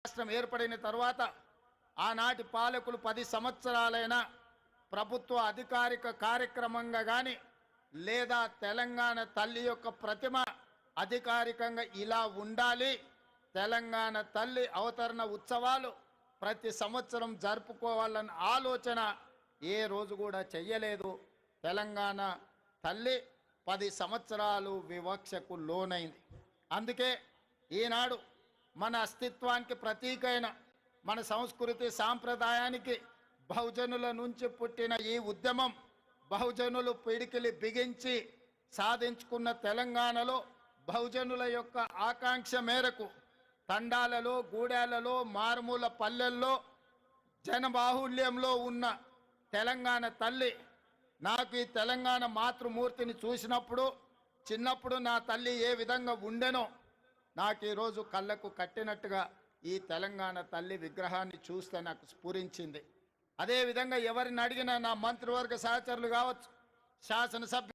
రాష్ట్రం ఏర్పడిన తర్వాత ఆనాటి పాలకులు 10 సంవత్సరాలైన ప్రభుత్వ అధికారిక కార్యక్రమంగా కానీ లేదా తెలంగాణ తల్లి యొక్క ప్రతిమ అధికారికంగా ఇలా ఉండాలి, తెలంగాణ తల్లి అవతరణ ఉత్సవాలు ప్రతి సంవత్సరం జరుపుకోవాలన్న ఆలోచన ఏ రోజు కూడా చెయ్యలేదు. తెలంగాణ తల్లి 10 సంవత్సరాలు వివక్షకు లోనైంది. అందుకే ఈనాడు మన అస్తిత్వానికి ప్రతీకైన మన సంస్కృతి సాంప్రదాయానికి బహుజనుల నుంచి పుట్టిన ఈ ఉద్యమం బహుజనులు పిడికిలి బిగించి సాధించుకున్న తెలంగాణలో బహుజనుల యొక్క ఆకాంక్ష మేరకు తండాలలో, గూడాలలో, మారుమూల పల్లెల్లో జనబాహుళ్యంలో ఉన్న తెలంగాణ తల్లి నాకు ఈ తెలంగాణ మాతృమూర్తిని చూసినప్పుడు చిన్నప్పుడు నా తల్లి ఏ విధంగా ఉండెనో నాకు ఈరోజు కళ్ళకు కట్టినట్టుగా ఈ తెలంగాణ తల్లి విగ్రహాన్ని చూస్తే నాకు స్ఫురించింది. అదేవిధంగా ఎవరిని అడిగినా నా మంత్రివర్గ సహచరులు కావచ్చు, శాసనసభ్యులు